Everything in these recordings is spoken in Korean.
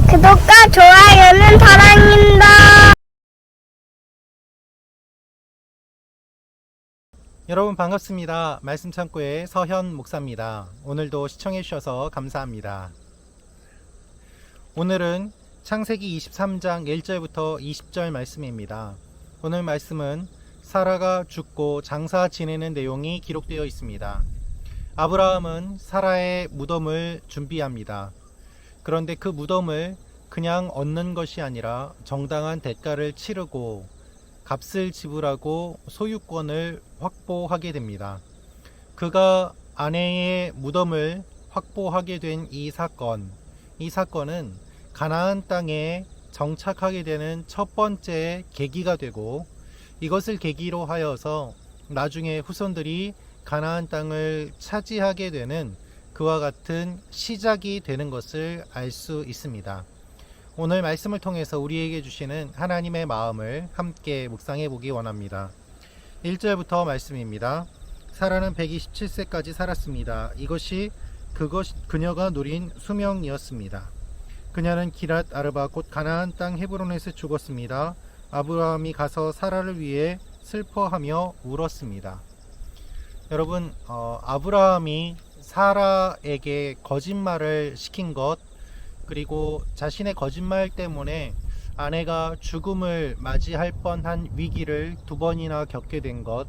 구독과 좋아요는 사랑입니다. 여러분 반갑습니다. 말씀창고의 서현 목사입니다. 오늘도 시청해 주셔서 감사합니다. 오늘은 창세기 23장 1절부터 20절 말씀입니다. 오늘 말씀은 사라가 죽고 장사 지내는 내용이 기록되어 있습니다. 아브라함은 사라의 무덤을 준비합니다. 그런데 그 무덤을 그냥 얻는 것이 아니라 정당한 대가를 치르고 값을 지불하고 소유권을 확보하게 됩니다. 그가 아내의 무덤을 확보하게 된 이 사건은 가나안 땅에 정착하게 되는 첫 번째 계기가 되고, 이것을 계기로 하여서 나중에 후손들이 가나안 땅을 차지하게 되는 그와 같은 시작이 되는 것을 알 수 있습니다. 오늘 말씀을 통해서 우리에게 주시는 하나님의 마음을 함께 묵상해 보기 원합니다. 1절부터 말씀입니다. 사라는 127세까지 살았습니다. 이것이 그녀가 누린 수명이었습니다. 그녀는 기랏 아르바 곧 가나안 땅 헤브론에서 죽었습니다. 아브라함이 가서 사라를 위해 슬퍼하며 울었습니다. 여러분, 아브라함이 사라에게 거짓말을 시킨 것, 그리고 자신의 거짓말 때문에 아내가 죽음을 맞이할 뻔한 위기를 두 번이나 겪게 된 것,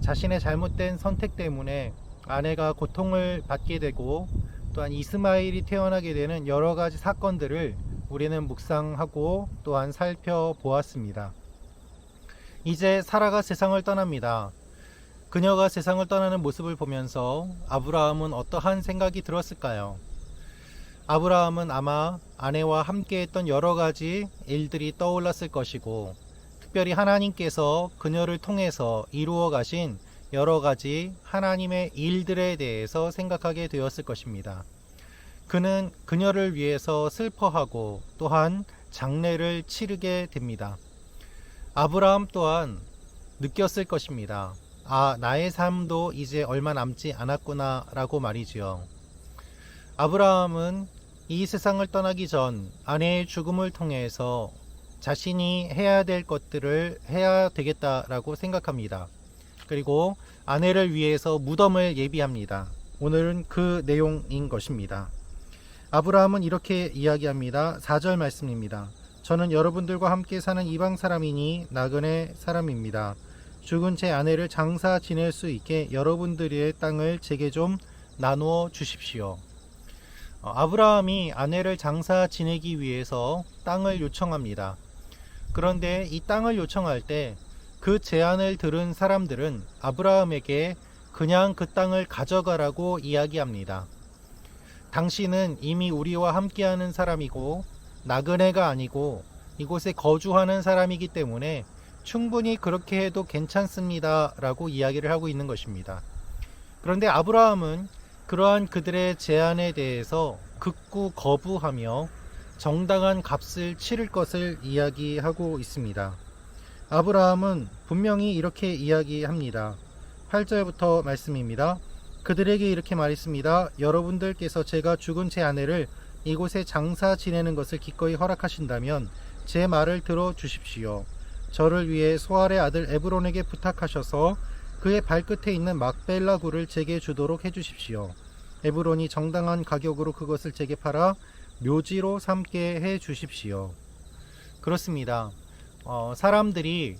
자신의 잘못된 선택 때문에 아내가 고통을 받게 되고 또한 이스마엘이 태어나게 되는 여러 가지 사건들을 우리는 묵상하고 또한 살펴보았습니다. 이제 사라가 세상을 떠납니다. 그녀가 세상을 떠나는 모습을 보면서 아브라함은 어떠한 생각이 들었을까요? 아브라함은 아마 아내와 함께 했던 여러 가지 일들이 떠올랐을 것이고, 특별히 하나님께서 그녀를 통해서 이루어 가신 여러 가지 하나님의 일들에 대해서 생각하게 되었을 것입니다. 그는 그녀를 위해서 슬퍼하고 또한 장례를 치르게 됩니다. 아브라함 또한 느꼈을 것입니다. 나의 삶도 이제 얼마 남지 않았구나 라고 말이지요. 아브라함은 이 세상을 떠나기 전 아내의 죽음을 통해서 자신이 해야 될 것들을 해야 되겠다라고 생각합니다. 그리고 아내를 위해서 무덤을 예비합니다. 오늘은 그 내용인 것입니다. 아브라함은 이렇게 이야기합니다. 4절 말씀입니다. 저는 여러분들과 함께 사는 이방 사람이니 나그네 사람입니다. 죽은 제 아내를 장사 지낼 수 있게 여러분들의 땅을 제게 좀 나누어 주십시오. 아브라함이 아내를 장사 지내기 위해서 땅을 요청합니다. 그런데 이 땅을 요청할 때 그 제안을 들은 사람들은 아브라함에게 그냥 그 땅을 가져가라고 이야기합니다. 당신은 이미 우리와 함께하는 사람이고 나그네가 아니고 이곳에 거주하는 사람이기 때문에 충분히 그렇게 해도 괜찮습니다 라고 이야기를 하고 있는 것입니다. 그런데 아브라함은 그러한 그들의 제안에 대해서 극구 거부하며 정당한 값을 치를 것을 이야기하고 있습니다. 아브라함은 분명히 이렇게 이야기합니다. 8절부터 말씀입니다. 그들에게 이렇게 말했습니다. 여러분들께서 제가 죽은 제 아내를 이곳에 장사 지내는 것을 기꺼이 허락하신다면 제 말을 들어주십시오. 저를 위해 소알의 아들 에브론에게 부탁하셔서 그의 발끝에 있는 막벨라 굴을 제게 주도록 해주십시오. 에브론이 정당한 가격으로 그것을 제게 팔아 묘지로 삼게 해주십시오. 그렇습니다. 사람들이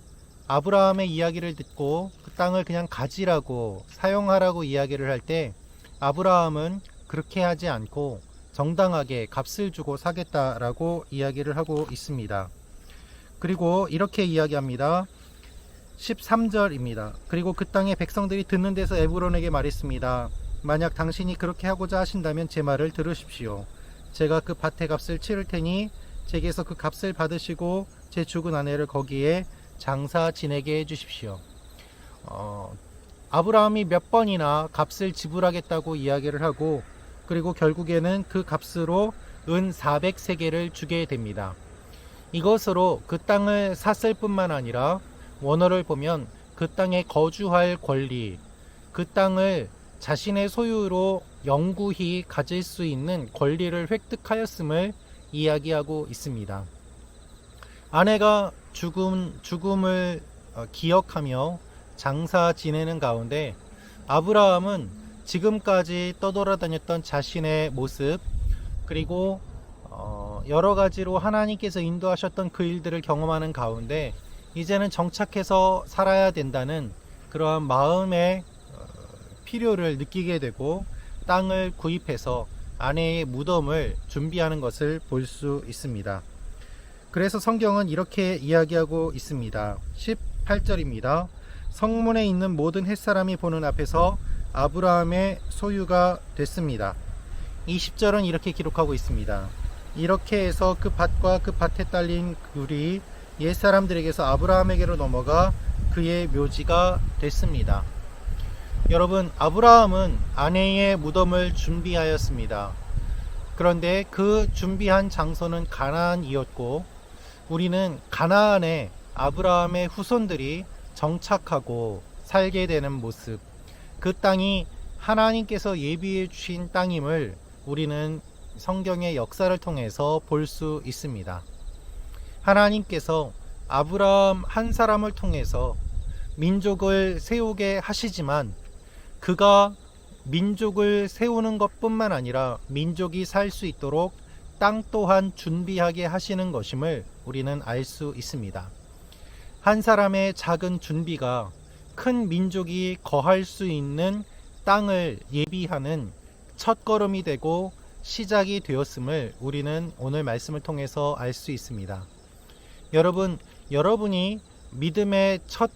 아브라함의 이야기를 듣고 그 땅을 그냥 가지라고 사용하라고 이야기를 할 때 아브라함은 그렇게 하지 않고 정당하게 값을 주고 사겠다라고 이야기를 하고 있습니다. 그리고 이렇게 이야기합니다. 13절입니다. 그리고 그 땅의 백성들이 듣는 데서 에브론에게 말했습니다. 만약 당신이 그렇게 하고자 하신다면 제 말을 들으십시오. 제가 그 밭의 값을 치를 테니 제게서 그 값을 받으시고 제 죽은 아내를 거기에 장사 지내게 해주십시오. 아브라함이 몇 번이나 값을 지불하겠다고 이야기를 하고, 그리고 결국에는 그 값으로 은 400세겔을 주게 됩니다. 이것으로 그 땅을 샀을 뿐만 아니라 원어를 보면 그 땅에 거주할 권리, 그 땅을 자신의 소유로 영구히 가질 수 있는 권리를 획득하였음을 이야기하고 있습니다. 아내가 죽음을 기억하며 장사 지내는 가운데 아브라함은 지금까지 떠돌아다녔던 자신의 모습, 그리고 여러 가지로 하나님께서 인도하셨던 그 일들을 경험하는 가운데 이제는 정착해서 살아야 된다는 그러한 마음의 필요를 느끼게 되고 땅을 구입해서 아내의 무덤을 준비하는 것을 볼 수 있습니다. 그래서 성경은 이렇게 이야기하고 있습니다. 18절입니다. 성문에 있는 모든 햇사람이 보는 앞에서 아브라함의 소유가 됐습니다. 20절은 이렇게 기록하고 있습니다. 이렇게 해서 그 밭과 그 밭에 딸린 굴이 옛사람들에게서 아브라함에게로 넘어가 그의 묘지가 됐습니다. 여러분, 아브라함은 아내의 무덤을 준비하였습니다. 그런데 그 준비한 장소는 가나안이었고, 우리는 가나안에 아브라함의 후손들이 정착하고 살게 되는 모습, 그 땅이 하나님께서 예비해 주신 땅임을 우리는 성경의 역사를 통해서 볼 수 있습니다. 하나님께서 아브라함 한 사람을 통해서 민족을 세우게 하시지만, 그가 민족을 세우는 것뿐만 아니라 민족이 살 수 있도록 땅 또한 준비하게 하시는 것임을 우리는 알 수 있습니다. 한 사람의 작은 준비가 큰 민족이 거할 수 있는 땅을 예비하는 첫걸음이 되고 시작이 되었음을 우리는 오늘 말씀을 통해서 알 수 있습니다. 여러분이 믿음의 첫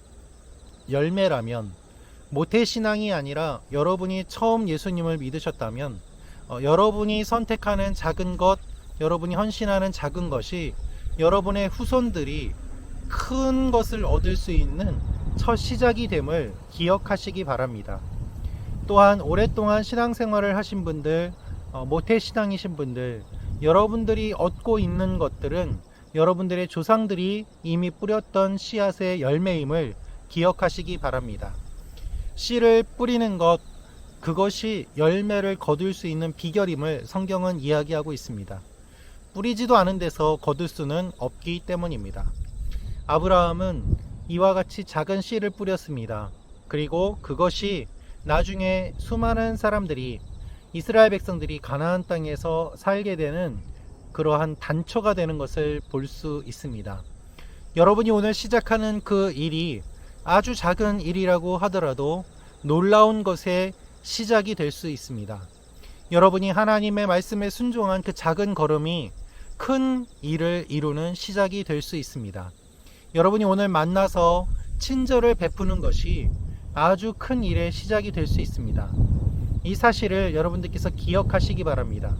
열매라면, 모태신앙이 아니라 여러분이 처음 예수님을 믿으셨다면, 여러분이 선택하는 작은 것, 여러분이 헌신하는 작은 것이 여러분의 후손들이 큰 것을 얻을 수 있는 첫 시작이 됨을 기억하시기 바랍니다. 또한 오랫동안 신앙생활을 하신 분들, 모태신앙이신 분들, 여러분들이 얻고 있는 것들은 여러분들의 조상들이 이미 뿌렸던 씨앗의 열매임을 기억하시기 바랍니다. 씨를 뿌리는 것, 그것이 열매를 거둘 수 있는 비결임을 성경은 이야기하고 있습니다. 뿌리지도 않은 데서 거둘 수는 없기 때문입니다. 아브라함은 이와 같이 작은 씨를 뿌렸습니다. 그리고 그것이 나중에 수많은 사람들이, 이스라엘 백성들이 가나안 땅에서 살게 되는 그러한 단초가 되는 것을 볼 수 있습니다. 여러분이 오늘 시작하는 그 일이 아주 작은 일이라고 하더라도 놀라운 것의 시작이 될 수 있습니다. 여러분이 하나님의 말씀에 순종한 그 작은 걸음이 큰 일을 이루는 시작이 될 수 있습니다. 여러분이 오늘 만나서 친절을 베푸는 것이 아주 큰 일의 시작이 될 수 있습니다. 이 사실을 여러분들께서 기억하시기 바랍니다.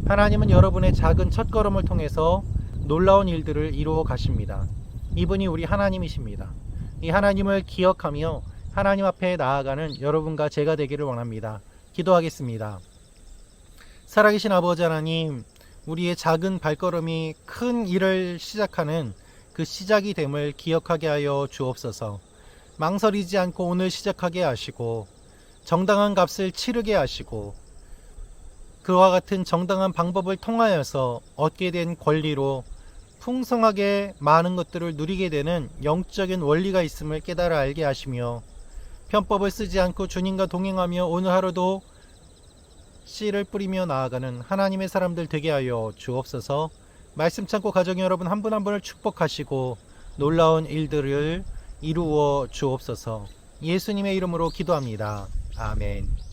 하나님은 여러분의 작은 첫걸음을 통해서 놀라운 일들을 이루어 가십니다. 이분이 우리 하나님이십니다. 이 하나님을 기억하며 하나님 앞에 나아가는 여러분과 제가 되기를 원합니다. 기도하겠습니다. 살아계신 아버지 하나님, 우리의 작은 발걸음이 큰 일을 시작하는 그 시작이 됨을 기억하게 하여 주옵소서. 망설이지 않고 오늘 시작하게 하시고, 정당한 값을 치르게 하시고, 그와 같은 정당한 방법을 통하여서 얻게 된 권리로 풍성하게 많은 것들을 누리게 되는 영적인 원리가 있음을 깨달아 알게 하시며, 편법을 쓰지 않고 주님과 동행하며 오늘 하루도 씨를 뿌리며 나아가는 하나님의 사람들 되게 하여 주옵소서. 말씀 참고 가정 여러분 한 분 한 분을 축복하시고 놀라운 일들을 이루어 주옵소서. 예수님의 이름으로 기도합니다. 아멘.